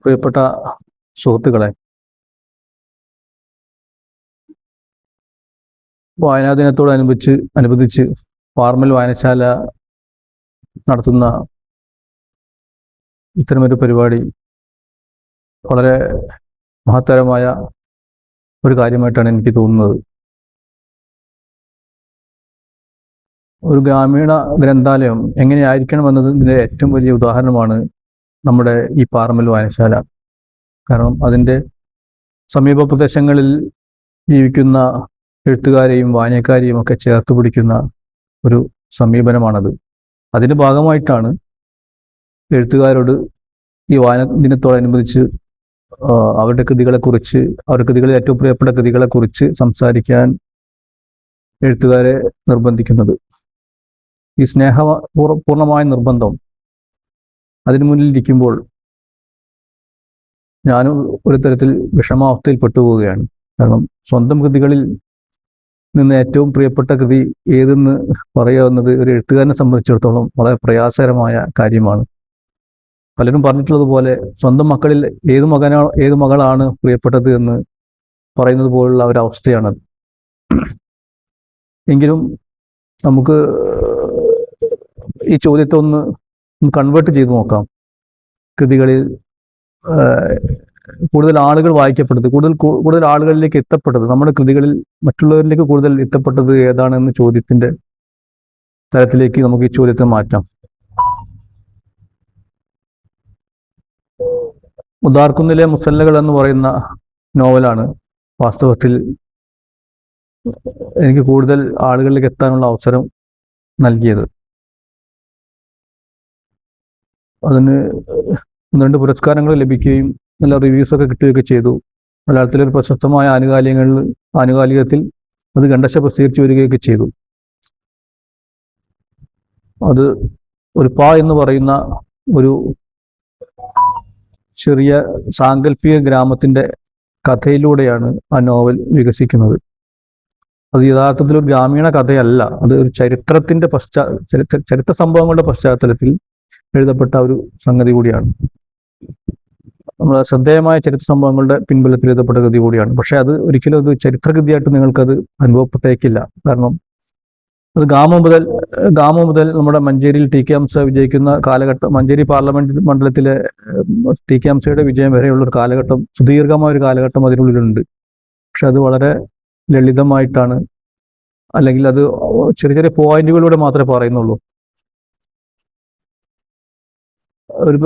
പ്രിയപ്പെട്ട സുഹൃത്തുക്കളെ, വായനാ ദിനത്തോടനുബന്ധിച്ച് പാർമൽ വായനശാല നടത്തുന്ന ഇത്തരമൊരു പരിപാടി വളരെ മഹത്തരമായ ഒരു കാര്യമായിട്ടാണ് എനിക്ക് തോന്നുന്നത്. ഒരു ഗ്രാമീണ ഗ്രന്ഥാലയം എങ്ങനെയായിരിക്കണം എന്നതിൻ്റെ ഏറ്റവും വലിയ ഉദാഹരണമാണ് നമ്മുടെ ഈ പാർമൽ വായനശാല. കാരണം അതിൻ്റെ സമീപ പ്രദേശങ്ങളിൽ ജീവിക്കുന്ന എഴുത്തുകാരെയും വായനക്കാരെയും ഒക്കെ ചേർത്ത് പിടിക്കുന്ന ഒരു സമീപനമാണത്. അതിൻ്റെ ഭാഗമായിട്ടാണ് എഴുത്തുകാരോട് ഈ വായന ദിനത്തോടനുബന്ധിച്ച് അവരുടെ കൃതികളെക്കുറിച്ച്, അവരുടെ കൃതികളിൽ ഏറ്റവും പ്രിയപ്പെട്ട കൃതികളെക്കുറിച്ച് സംസാരിക്കാൻ എഴുത്തുകാരെ നിർബന്ധിക്കുന്നത്. ഈ സ്നേഹപൂർണമായ നിർബന്ധം അതിനു മുന്നിലിരിക്കുമ്പോൾ ഞാനും ഒരു തരത്തിൽ വിഷമാവസ്ഥയിൽ പെട്ടുപോവുകയാണ്. കാരണം സ്വന്തം കൃതികളിൽ നിന്ന് ഏറ്റവും പ്രിയപ്പെട്ട കൃതി ഏതെന്ന് പറയാവുന്നത് ഒരു എഴുത്തുകാരനെ സംബന്ധിച്ചിടത്തോളം വളരെ പ്രയാസകരമായ കാര്യമാണ്. പലരും പറഞ്ഞിട്ടുള്ളതുപോലെ സ്വന്തം മക്കളിൽ ഏത് മകളാണ് പ്രിയപ്പെട്ടത് എന്ന് പറയുന്നത് പോലുള്ള ഒരവസ്ഥയാണത്. എങ്കിലും നമുക്ക് ഈ ചോദ്യത്തെ ഒന്ന് കൺവേർട്ട് ചെയ്ത് നോക്കാം. കൃതികളിൽ കൂടുതൽ ആളുകൾ വായിക്കപ്പെട്ടത്, കൂടുതൽ ആളുകളിലേക്ക് എത്തപ്പെട്ടത്, നമ്മുടെ കൃതികളിൽ മറ്റുള്ളവരിലേക്ക് കൂടുതൽ എത്തപ്പെട്ടത് ഏതാണെന്ന് ചോദ്യത്തിന്റെ തലത്തിലേക്ക് നമുക്ക് ഈ ചോദ്യത്തെ മാറ്റാം. ഉദാർക്കുന്നിലെ മുസല്ലകൾ എന്ന് പറയുന്ന നോവലാണ് വാസ്തവത്തിൽ എനിക്ക് കൂടുതൽ ആളുകളിലേക്ക് എത്താനുള്ള അവസരം നൽകിയത്. അതിന് 2 പുരസ്കാരങ്ങൾ ലഭിക്കുകയും നല്ല റിവ്യൂസൊക്കെ കിട്ടുകയൊക്കെ ചെയ്തു. മലയാളത്തിലെ ഒരു പ്രശസ്തമായ ആനുകാലികത്തിൽ അത് ഖണ്ഡശ പ്രസിദ്ധീകരിച്ചു വരികയൊക്കെ ചെയ്തു. അത് ഒരു എന്ന് പറയുന്ന ഒരു ചെറിയ സാങ്കല്പിക ഗ്രാമത്തിന്റെ കഥയിലൂടെയാണ് ആ നോവൽ വികസിക്കുന്നത്. അത് യഥാർത്ഥത്തിൽ ഒരു ഗ്രാമീണ കഥയല്ല, അത് ഒരു ചരിത്രത്തിന്റെ ചരിത്ര സംഭവങ്ങളുടെ പശ്ചാത്തലത്തിൽ എഴുതപ്പെട്ട ഒരു സംഗതി കൂടിയാണ്. നമ്മളെ ശ്രദ്ധേയമായ ചരിത്ര സംഭവങ്ങളുടെ പിൻബലത്തിൽ എഴുതപ്പെട്ട കൃതി കൂടിയാണ്. പക്ഷെ അത് ഒരിക്കലും ഒരു ചരിത്രകൃതിയായിട്ട് നിങ്ങൾക്കത് അനുഭവപ്പെട്ടേക്കില്ല. കാരണം അത് ഗാമം മുതൽ നമ്മുടെ മഞ്ചേരിയിൽ ടി.കെ. ഹംസ വിജയിക്കുന്ന കാലഘട്ടം, മഞ്ചേരി പാർലമെന്റ് മണ്ഡലത്തിലെ ടി.കെ. ഹംസയുടെ വിജയം വരെയുള്ള ഒരു കാലഘട്ടം, സുദീർഘമായ ഒരു കാലഘട്ടം അതിനുള്ളിലുണ്ട്. പക്ഷെ അത് വളരെ ലളിതമായിട്ടാണ്, അല്ലെങ്കിൽ അത് ചെറിയ ചെറിയ പോയിന്റുകളിലൂടെ മാത്രമേ പറയുന്നുള്ളൂ. ഒരു